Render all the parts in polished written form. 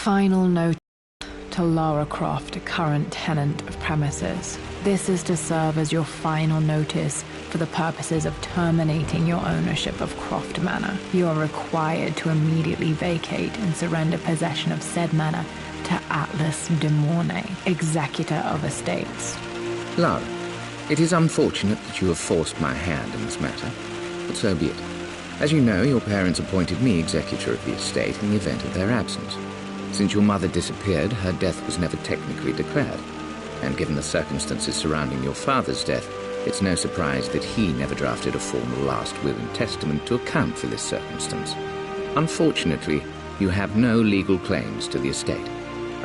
Final note to Lara Croft, current tenant of premises. This is to serve as your final notice for the purposes of terminating your ownership of Croft Manor. You are required to immediately vacate and surrender possession of said manor to Atlas de Mornay, executor of estates. Lara, it is unfortunate that you have forced my hand in this matter, but so be it. As you know, your parents appointed me executor of the estate in the event of their absence. Since your mother disappeared, her death was never technically declared. And given the circumstances surrounding your father's death, it's no surprise that he never drafted a formal last will and testament to account for this circumstance. Unfortunately, you have no legal claims to the estate.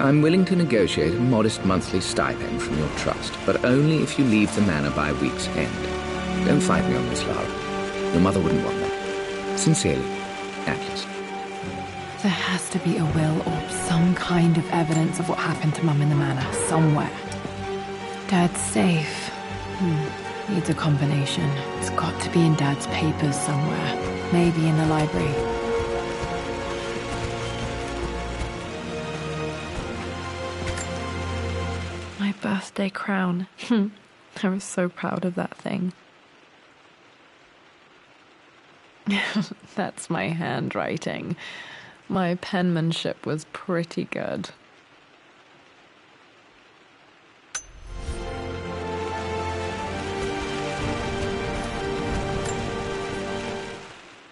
I'm willing to negotiate a modest monthly stipend from your trust, but only if you leave the manor by week's end. Don't fight me on this, Lara. Your mother wouldn't want that. Sincerely, Atlas. There has to be a will or some kind of evidence of what happened to Mum in the manor, somewhere. Dad's safe. Needs a combination. It's got to be in Dad's papers somewhere. Maybe in the library. My birthday crown. I was so proud of that thing. That's my handwriting. My penmanship was pretty good.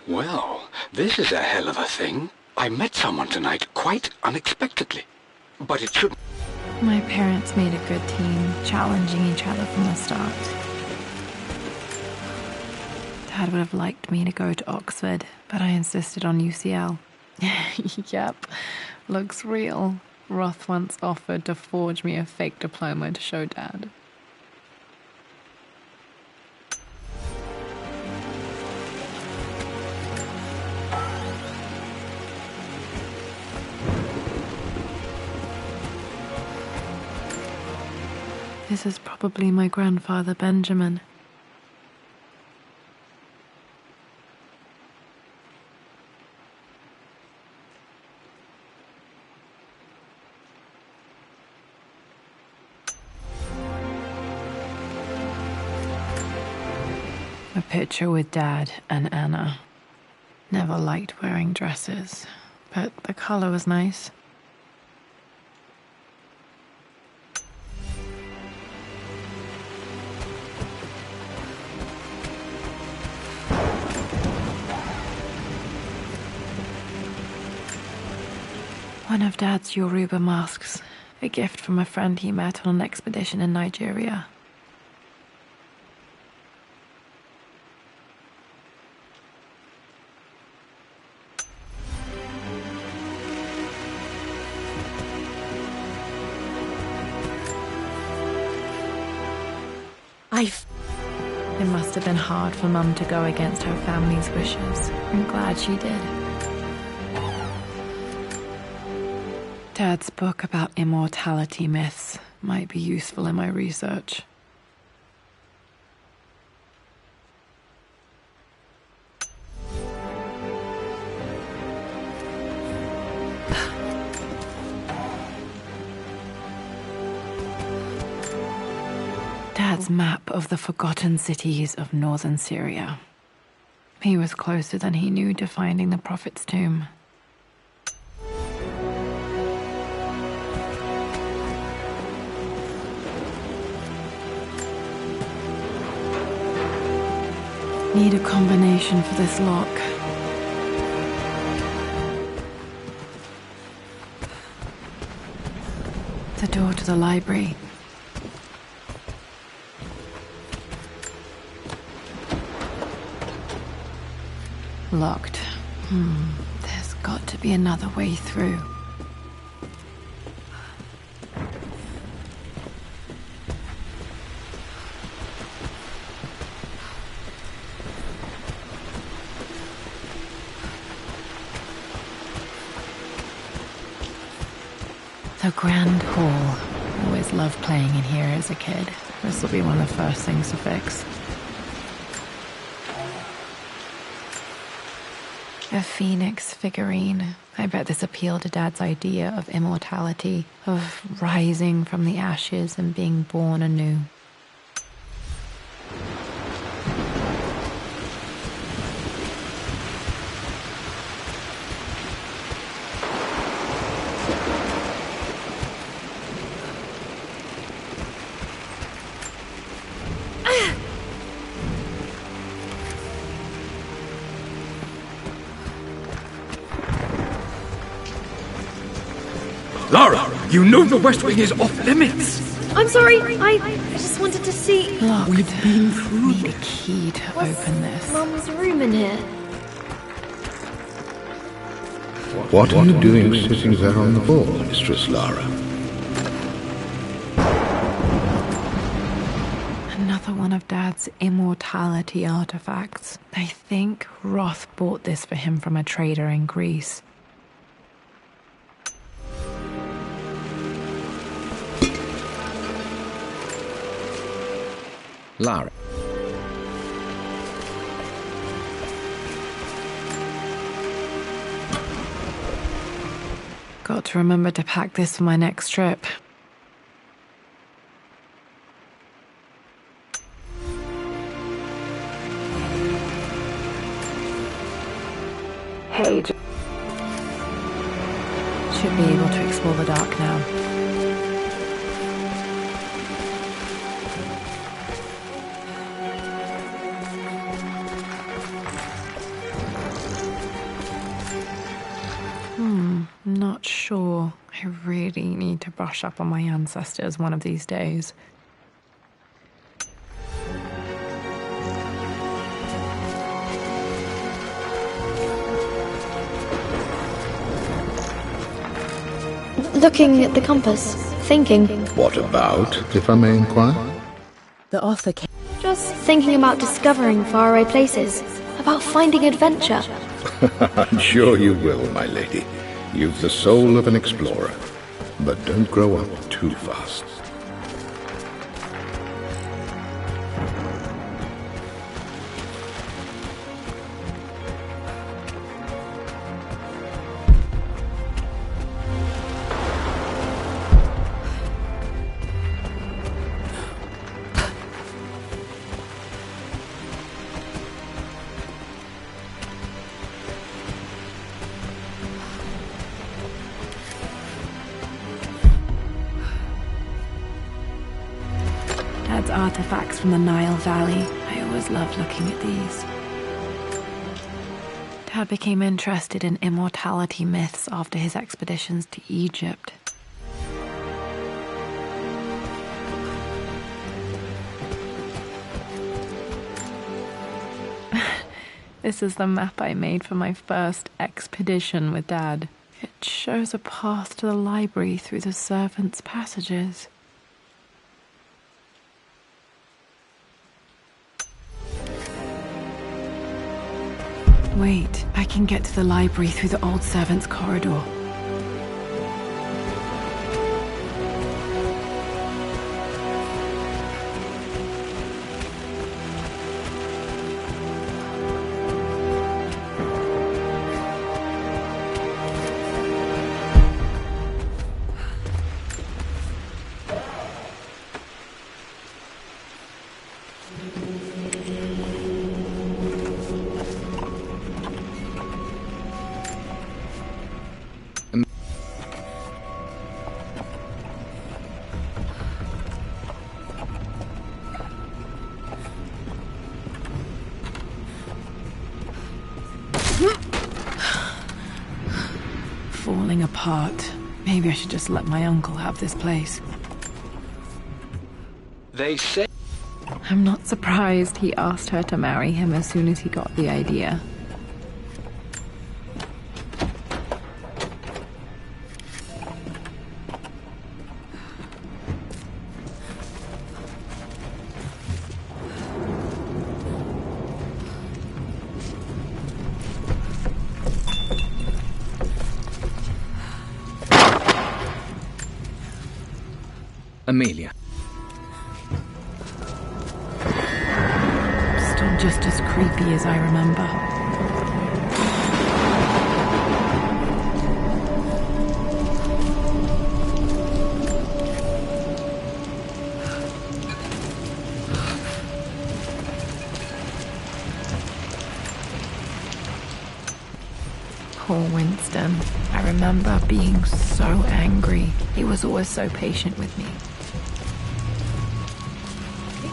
Well, this is a hell of a thing. I met someone tonight quite unexpectedly. But it shouldn't. My parents made a good team, challenging each other from the start. Dad would have liked me to go to Oxford, but I insisted on UCL. Yep, looks real. Roth once offered to forge me a fake diploma to show Dad. This is probably my grandfather, Benjamin. A picture with Dad and Anna. Never liked wearing dresses, but the color was nice. One of Dad's Yoruba masks, a gift from a friend he met on an expedition in Nigeria. It must have been hard for Mum to go against her family's wishes. I'm glad she did. Dad's book about immortality myths might be useful in my research. Dad's map of the forgotten cities of northern Syria. He was closer than he knew to finding the Prophet's tomb. Need a combination for this lock. The door to the library. Locked. There's got to be another way through. The Grand Hall. Always loved playing in here as a kid. This will be one of the first things to fix. A phoenix figurine. I bet this appealed to Dad's idea of immortality, of rising from the ashes and being born anew. Lara, you know the West Wing is off limits. I'm sorry, I just wanted to see... Locked. We've been through Need a key to open this. Mum's room in here. What are you doing sitting there on the ball, Mistress Lara? Another one of Dad's immortality artifacts. I think Roth bought this for him from a trader in Greece. Lara. Got to remember to pack this for my next trip. Hey. Should be able to explore the dark now. Not sure. I really need to brush up on my ancestors one of these days. Looking at the compass, thinking. What about, if I may inquire? The author came. Just thinking about discovering faraway places, about finding adventure. I'm sure you will, my lady. You've the soul of an explorer. But don't grow up too fast. Dad's artifacts from the Nile Valley. I always loved looking at these. Dad became interested in immortality myths after his expeditions to Egypt. This is the map I made for my first expedition with Dad. It shows a path to the library through the servants' passages. Wait, I can get to the library through the old servants' corridor. Falling apart. Maybe I should just let my uncle have this place. They say... I'm not surprised he asked her to marry him as soon as he got the idea. Amelia. Still just as creepy as I remember. Poor Winston. I remember being so angry. He was always so patient with me.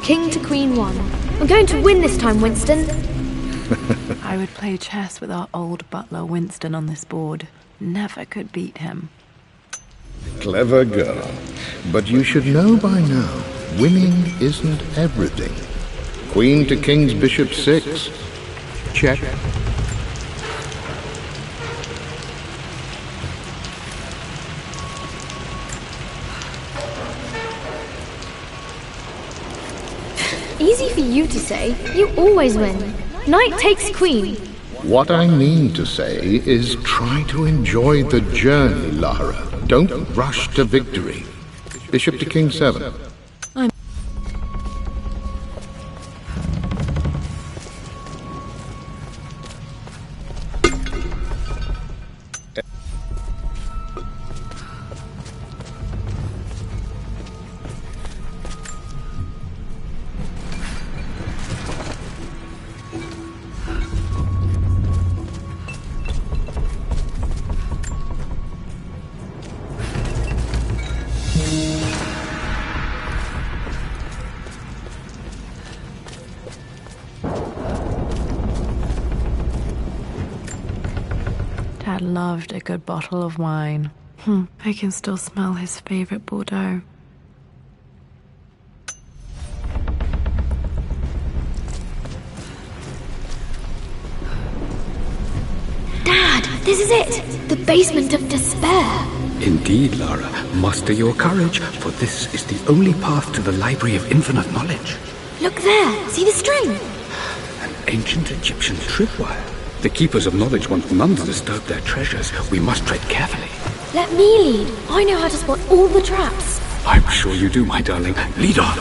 King to Queen 1. I'm going to win this time, Winston. I would play chess with our old butler Winston on this board. Never could beat him. Clever girl. But you should know by now, winning isn't everything. Queen to King's Bishop 6. Check. Easy for you to say. You always win. Knight takes queen. What I mean to say is try to enjoy the journey, Lara. Don't rush to victory. Bishop to King 7. Dad loved a good bottle of wine. I can still smell his favorite Bordeaux. Dad, this is it! The basement of despair. Indeed, Lara. Muster your courage, for this is the only path to the Library of Infinite Knowledge. Look there! See the string? An ancient Egyptian tripwire. The Keepers of Knowledge want none to disturb their treasures. We must tread carefully. Let me lead. I know how to spot all the traps. I'm sure you do, my darling. Lead on.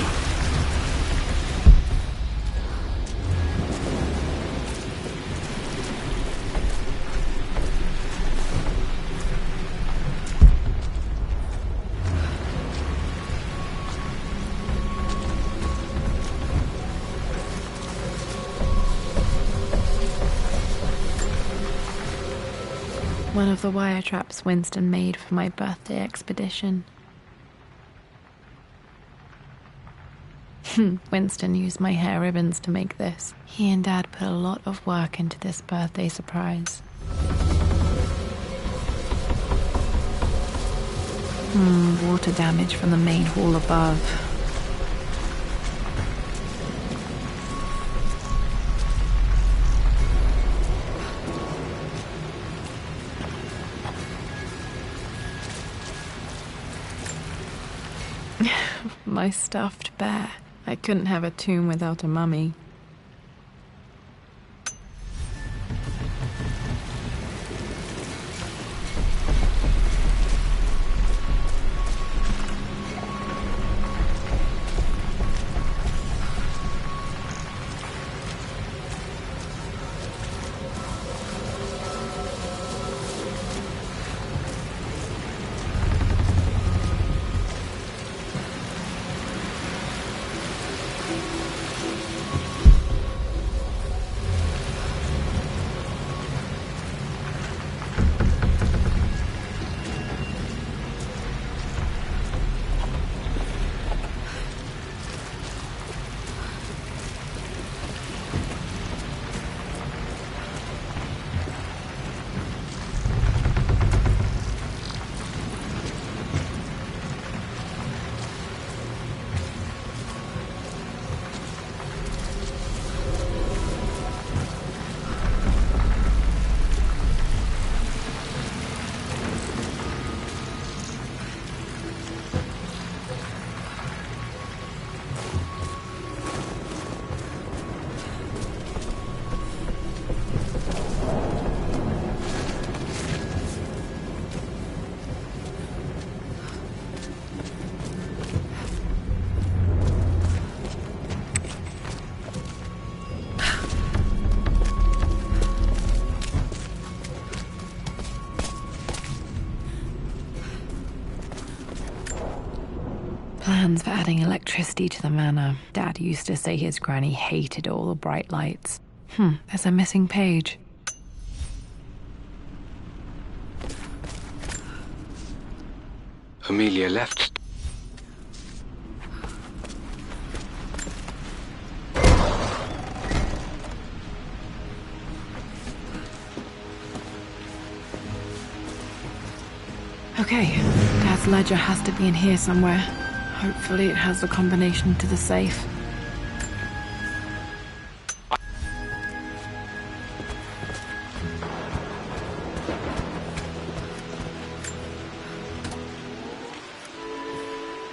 One of the wire traps Winston made for my birthday expedition. Winston used my hair ribbons to make this. He and Dad put a lot of work into this birthday surprise. Water damage from the main hall above. My stuffed bear. I couldn't have a tomb without a mummy. Plans for adding electricity to the manor. Dad used to say his granny hated all the bright lights. There's a missing page. Amelia left. Okay, Dad's ledger has to be in here somewhere. Hopefully it has the combination to the safe.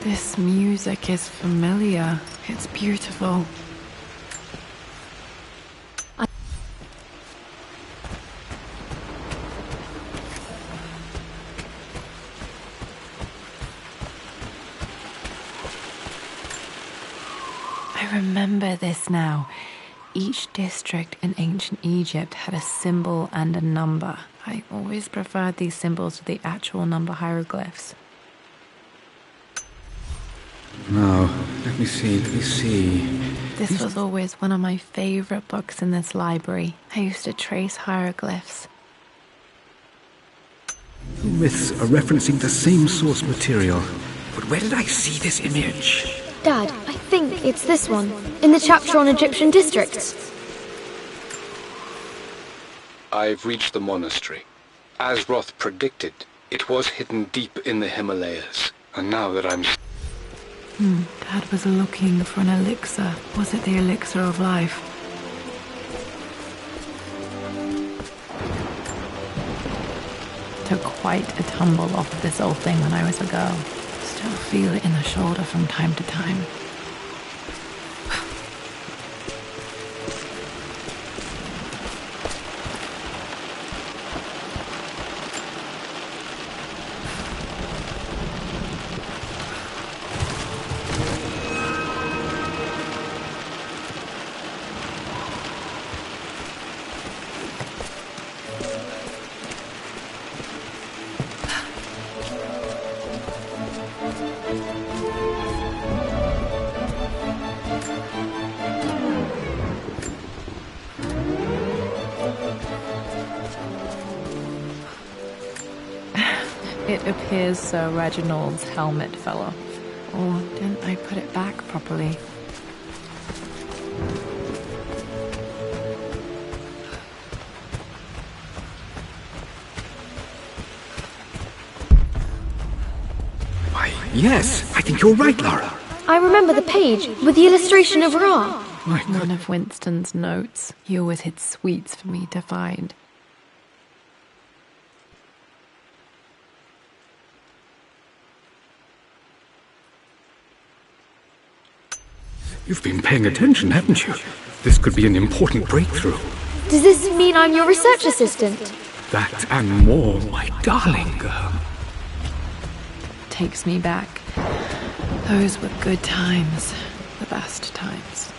This music is familiar. It's beautiful. I remember this now. Each district in ancient Egypt had a symbol and a number. I always preferred these symbols to the actual number hieroglyphs. Now, let me see. This was always one of my favorite books in this library. I used to trace hieroglyphs. Myths are referencing the same source material. But where did I see this image? Dad, I think it's this one, in the chapter on Egyptian districts. I've reached the monastery. As Roth predicted, it was hidden deep in the Himalayas. And now that I'm... Dad was looking for an elixir. Was it the elixir of life? Took quite a tumble off of this old thing when I was a girl. Still feel it in the shoulder from time to time. It appears Sir Reginald's helmet fell off. Or didn't I put it back properly? Why, yes, I think you're right, Lara. I remember the page with the illustration of Ra. My God. One of Winston's notes. He always hid sweets for me to find. You've been paying attention, haven't you? This could be an important breakthrough. Does this mean I'm your research assistant? That and more, my darling girl. Takes me back. Those were good times. The best times.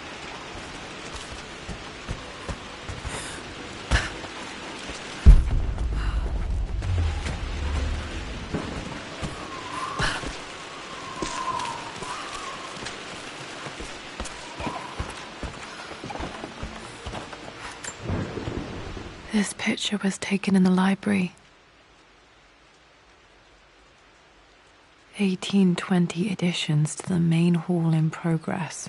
This picture was taken in the library. 1820 additions to the main hall in progress.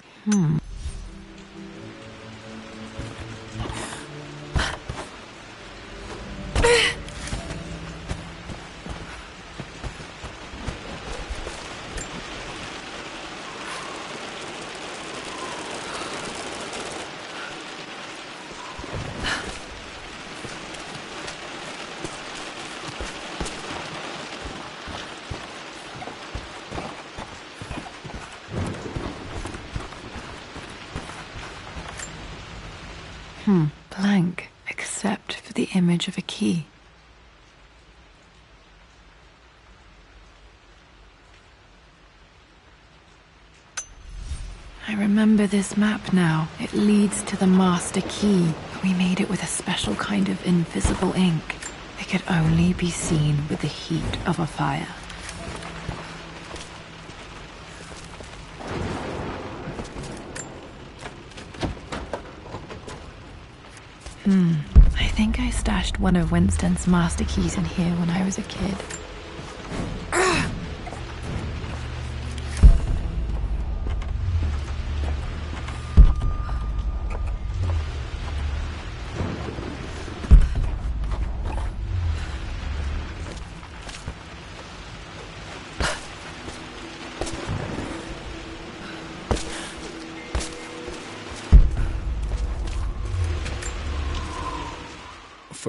Blank, except for the image of a key. I remember this map now. It leads to the master key. We made it with a special kind of invisible ink. It could only be seen with the heat of a fire. I think I stashed one of Winston's master keys in here when I was a kid.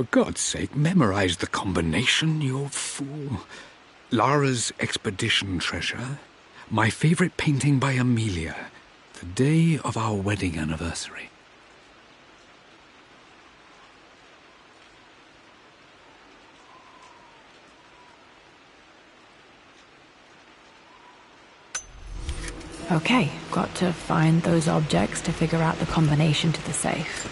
For God's sake, memorize the combination, you old fool. Lara's expedition treasure, my favorite painting by Amelia, the day of our wedding anniversary. Okay, got to find those objects to figure out the combination to the safe.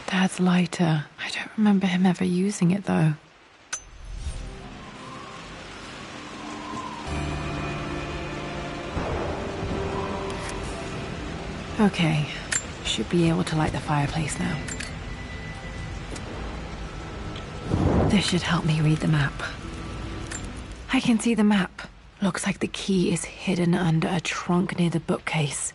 Dad's lighter. I don't remember him ever using it, though. Okay, should be able to light the fireplace now. This should help me read the map. I can see the map. Looks like the key is hidden under a trunk near the bookcase.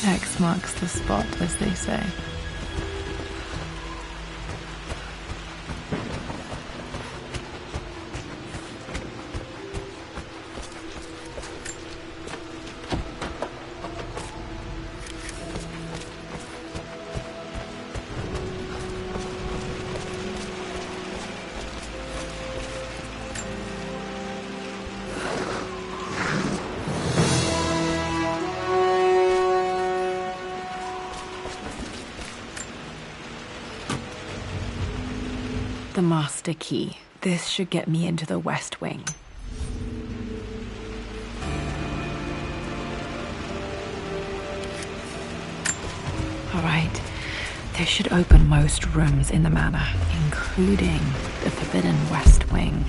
X marks the spot, as they say. The master key. This should get me into the West Wing. Alright, this should open most rooms in the manor, including the Forbidden West Wing.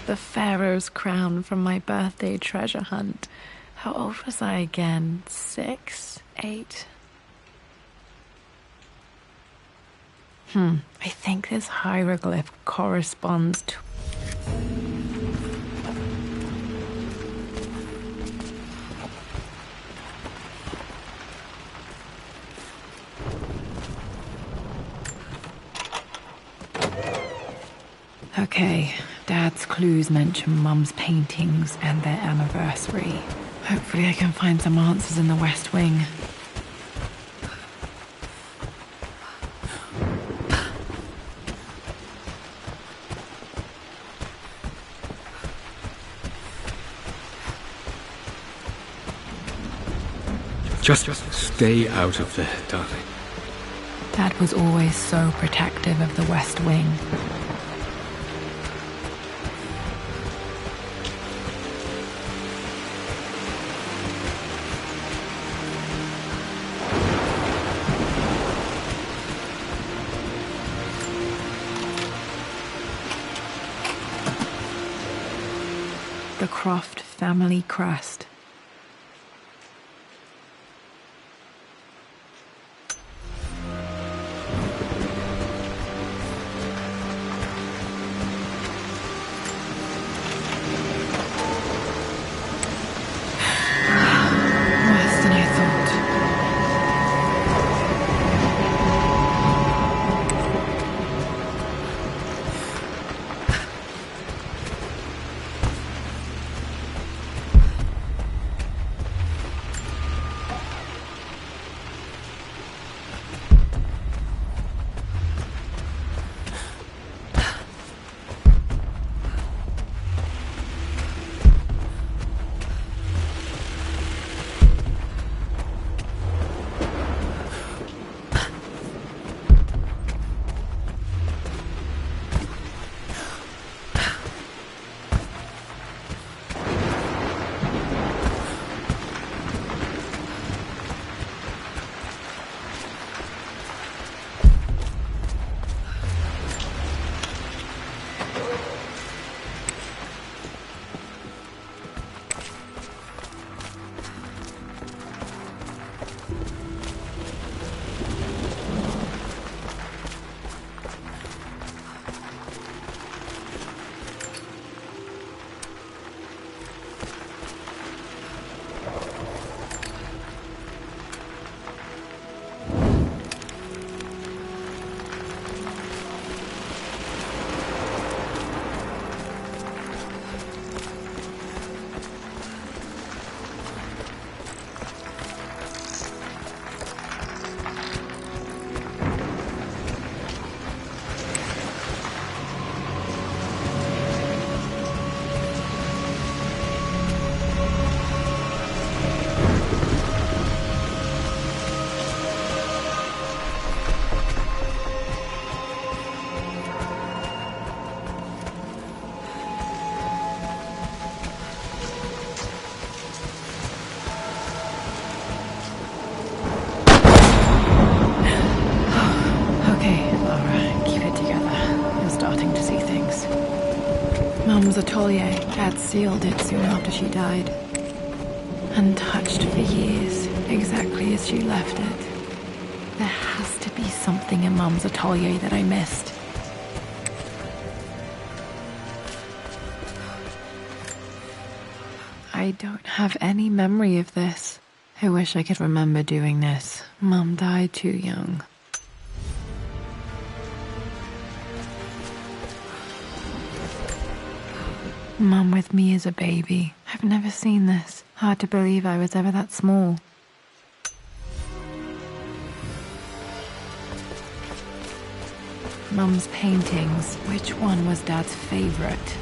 The Pharaoh's crown from my birthday treasure hunt. How old was I again? 6? 8? I think this hieroglyph corresponds to... Okay, Dad's clues mention Mum's paintings and their anniversary. Hopefully I can find some answers in the West Wing. Just stay out of there, darling. Dad was always so protective of the West Wing. The Croft family crest. Worse than I thought. Mum's atelier. Dad sealed it soon after she died. Untouched for years, exactly as she left it. There has to be something in Mum's atelier that I missed. I don't have any memory of this. I wish I could remember doing this. Mum died too young. Mum with me as a baby. I've never seen this. Hard to believe I was ever that small. Mum's paintings. Which one was Dad's favorite?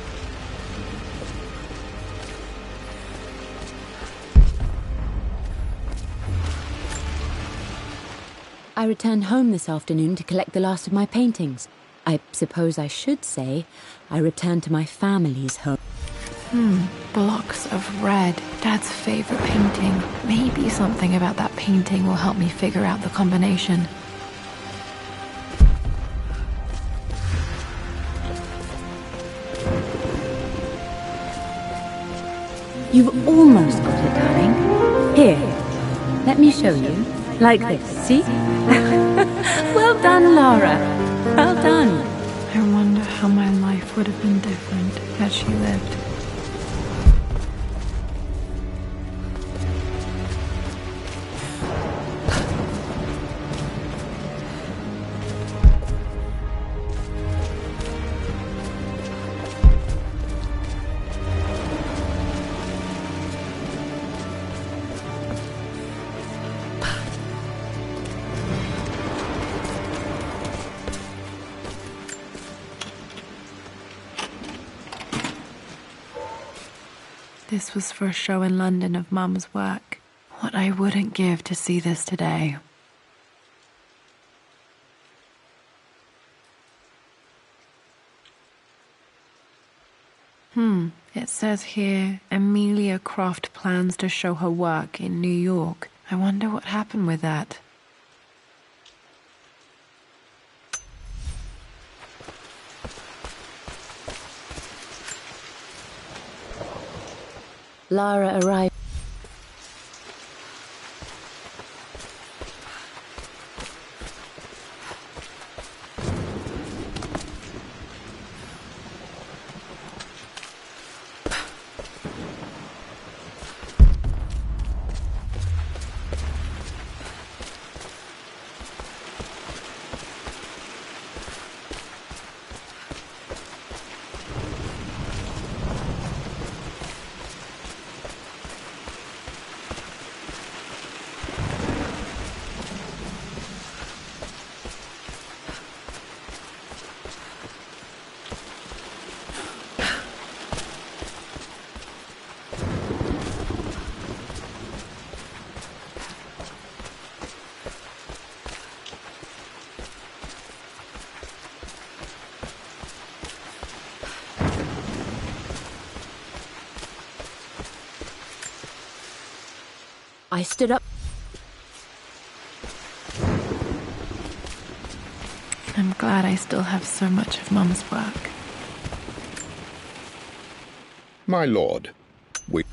I returned home this afternoon to collect the last of my paintings. I suppose I should say I returned to my family's home. Blocks of red. Dad's favorite painting. Maybe something about that painting will help me figure out the combination. You've almost got it, darling. Here, let me show you. Like this, see? Well done, Lara. Well done. I wonder how my life would have been different had she lived. This was for a show in London of Mum's work. What I wouldn't give to see this today. It says here, Amelia Croft plans to show her work in New York. I wonder what happened with that. Lara arrived. I stood up. I'm glad I still have so much of Mum's work. My lord, we...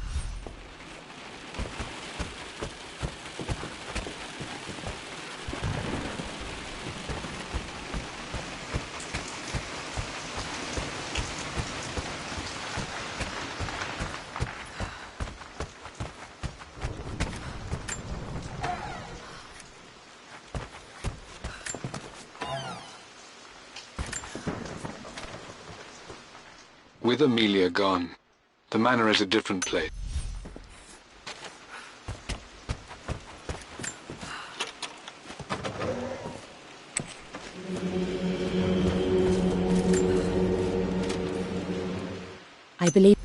With Amelia gone, the manor is a different place. I believe.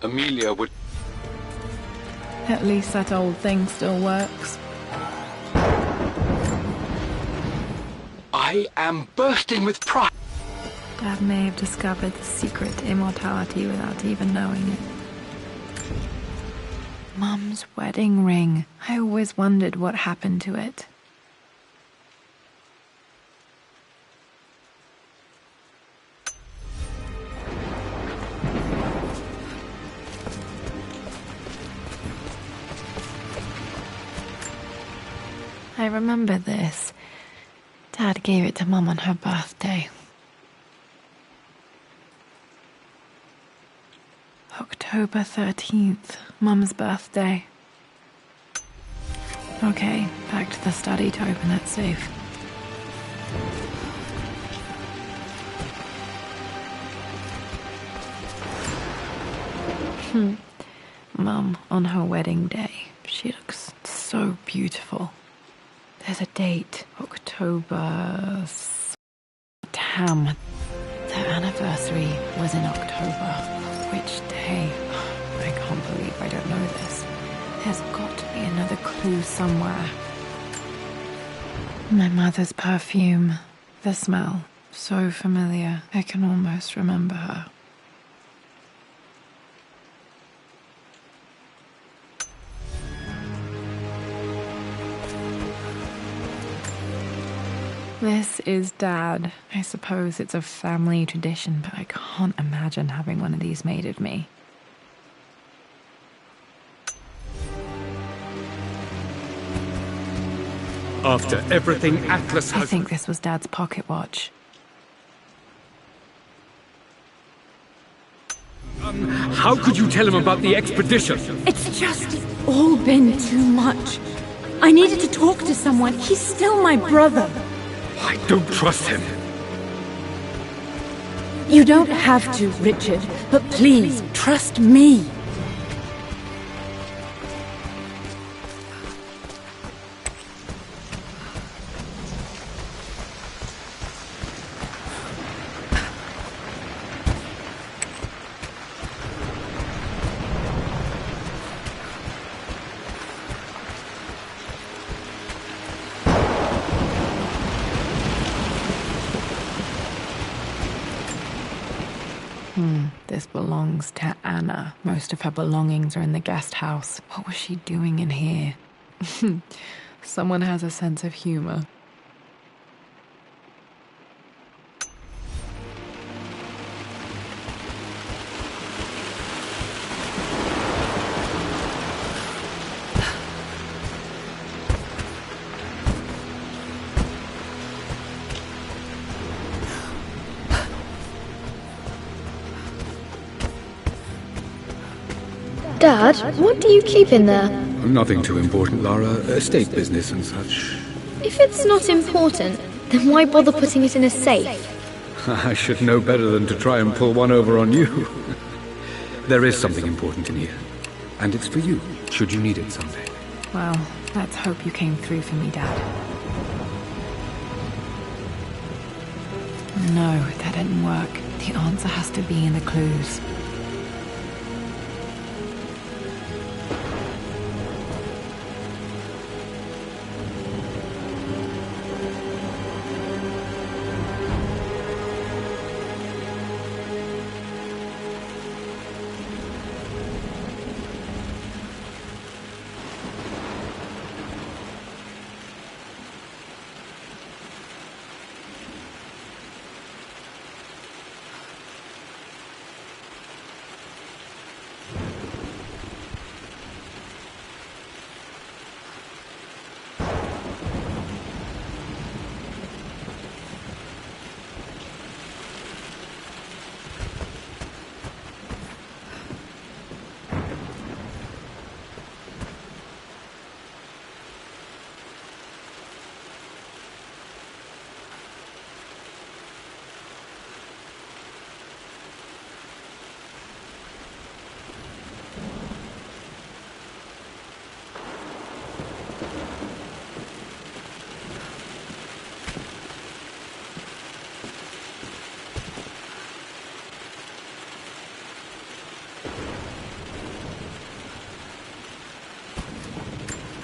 Amelia would... At least that old thing still works. I am bursting with pride. Dad may have discovered the secret to immortality without even knowing it. Mum's wedding ring. I always wondered what happened to it. I remember this. Dad gave it to Mum on her birthday. October 13th, Mum's birthday. Okay, back to the study to open that safe. Mum, on her wedding day, she looks so beautiful. There's a date, October... Damn, their anniversary was in October. Which day? I can't believe I don't know this. There's got to be another clue somewhere. My mother's perfume. The smell. So familiar. I can almost remember her. This is Dad. I suppose it's a family tradition, but I can't imagine having one of these made of me. After everything Atlas has... I think this was Dad's pocket watch. How could you tell him about the expedition? It's just all been too much. I needed to talk to someone. He's still my brother. I don't trust him. You don't have to, Richard, but please, trust me. This belongs to Anna. Most of her belongings are in the guest house. What was she doing in here? Someone has a sense of humor. Dad, what do you keep in there? Nothing too important, Lara. Estate business and such. If it's not important, then why bother putting it in a safe? I should know better than to try and pull one over on you. There is something important in here. And it's for you, should you need it someday. Well, let's hope you came through for me, Dad. No, that didn't work. The answer has to be in the clues.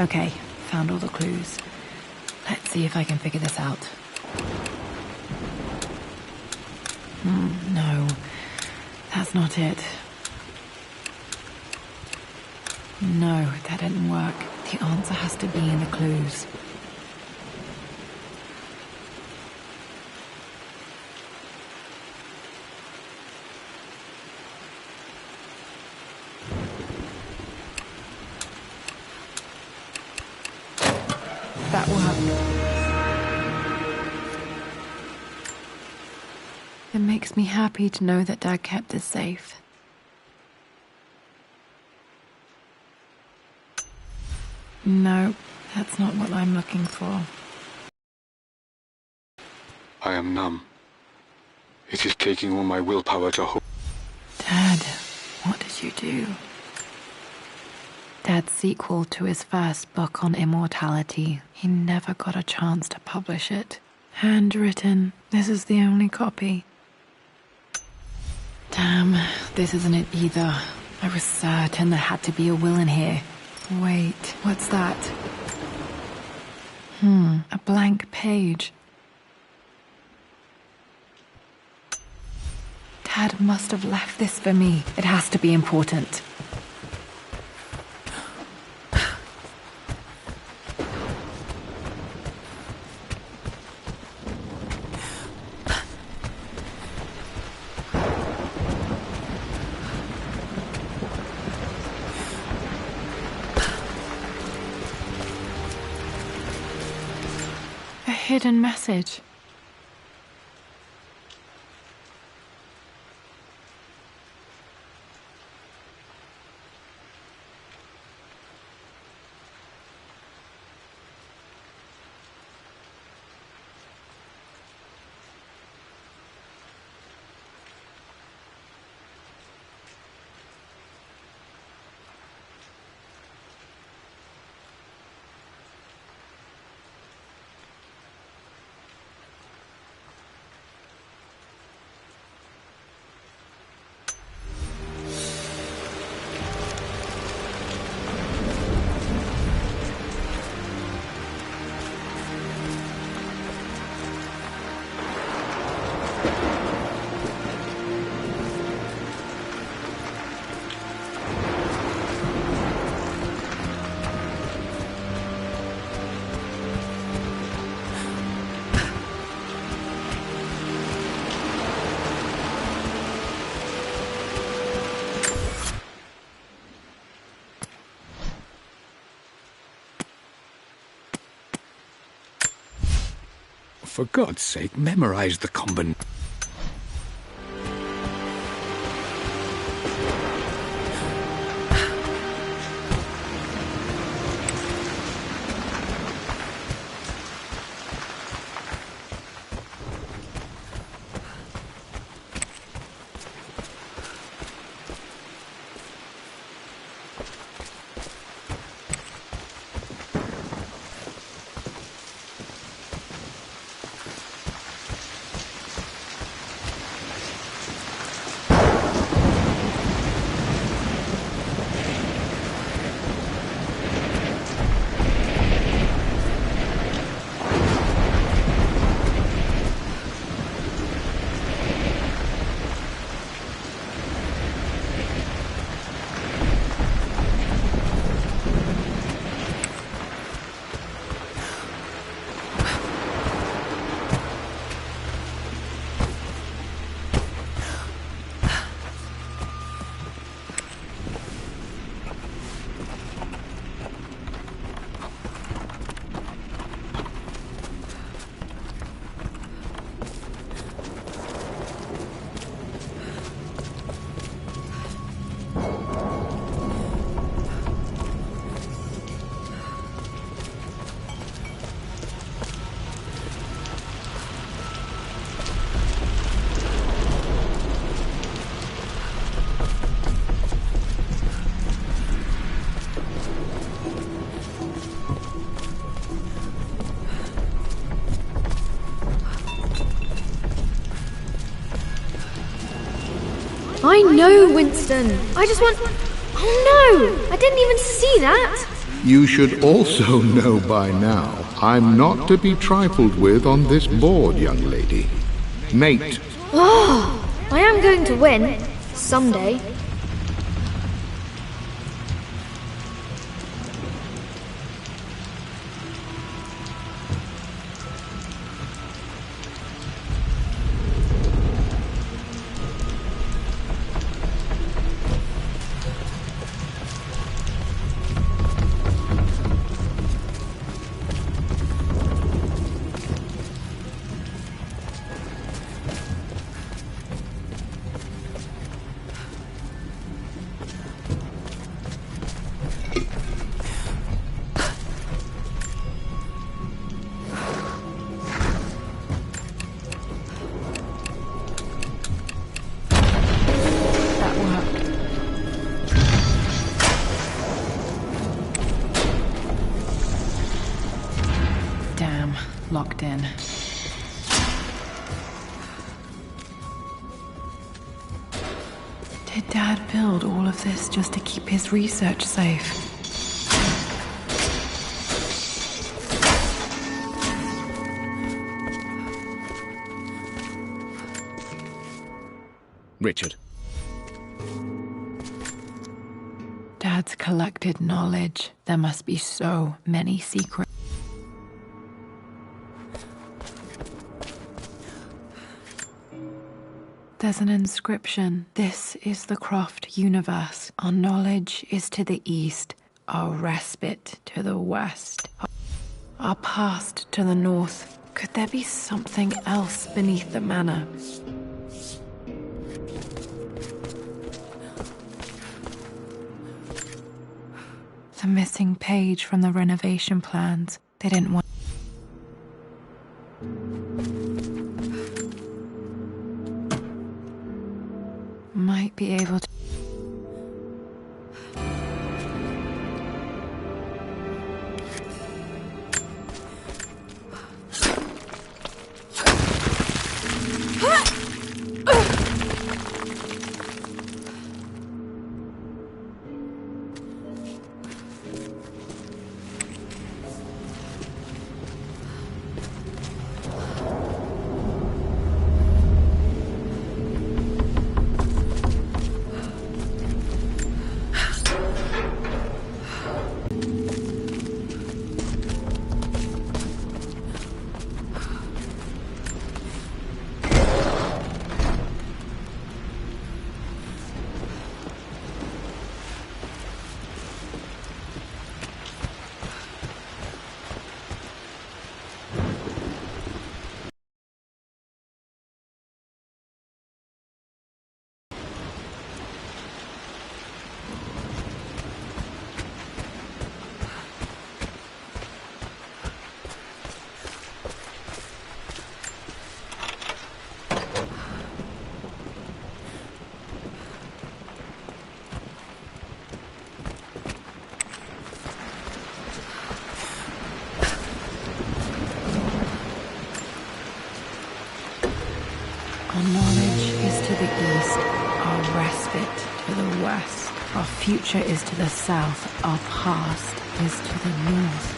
Okay, found all the clues. Let's see if I can figure this out. No, that's not it. No, that didn't work. The answer has to be in the clues. That worked. It makes me happy to know that Dad kept it safe. No, that's not what I'm looking for. I am numb. It is taking all my willpower to hold. Dad, what did you do? Dad's sequel to his first book on immortality. He never got a chance to publish it. Handwritten. This is the only copy. Damn, this isn't it either. I was certain there had to be a will in here. Wait, what's that? A blank page. Dad must have left this for me. It has to be important. A hidden message. For God's sake, memorize the combination. I know, Winston. I just want... Oh no! I didn't even see that! You should also know by now, I'm not to be trifled with on this board, young lady. Nate. Oh, I am going to win. Someday. locked in. Did Dad build all of this just to keep his research safe? Richard. Dad's collected knowledge. There must be so many secrets. There's an inscription. This is the Croft universe. Our knowledge is to the east, our respite to the west, our past to the north. Could there be something else beneath the manor? The missing page from the renovation plans. They didn't want... Might be able to... Our knowledge is to the east, our respite to the west. Our future is to the south, our past is to the north.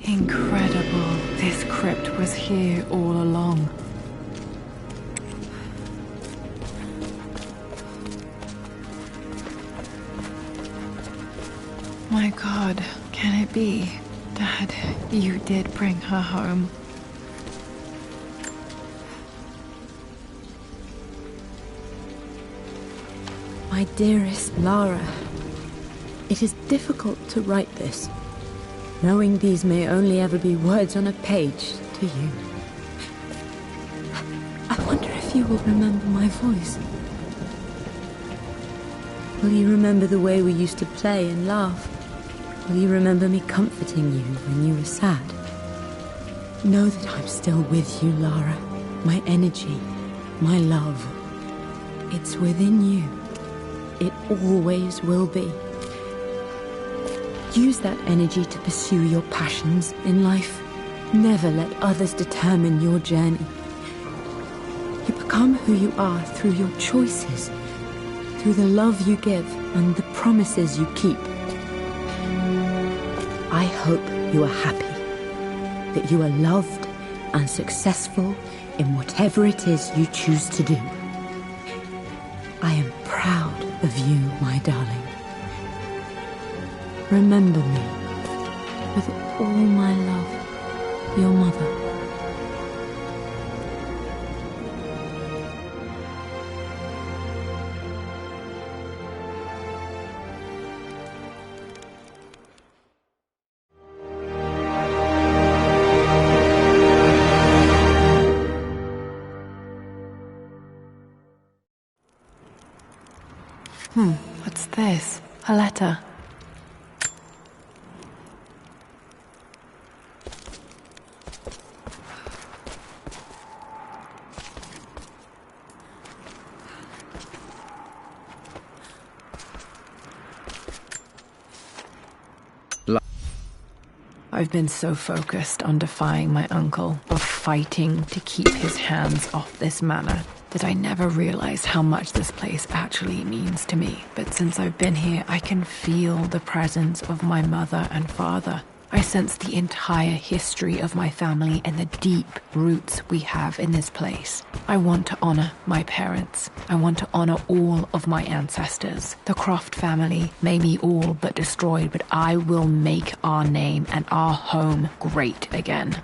Incredible. This crypt was here all along. My God, can it be? Dad, you did bring her home. My dearest Lara, it is difficult to write this, knowing these may only ever be words on a page to you. I wonder if you will remember my voice. Will you remember the way we used to play and laugh? Will you remember me comforting you when you were sad? Know that I'm still with you, Lara. My energy, my love. It's within you. It always will be. Use that energy to pursue your passions in life. Never let others determine your journey. You become who you are through your choices, through the love you give and the promises you keep. I hope you are happy, that you are loved and successful in whatever it is you choose to do. I am proud of you, my darling. Remember me, with all my love, your mother. What's this? A letter. I've been so focused on defying my uncle, of fighting to keep his hands off this manor, that I never realized how much this place actually means to me. But since I've been here, I can feel the presence of my mother and father. I sense the entire history of my family and the deep roots we have in this place. I want to honor my parents. I want to honor all of my ancestors. The Croft family may be all but destroyed, but I will make our name and our home great again.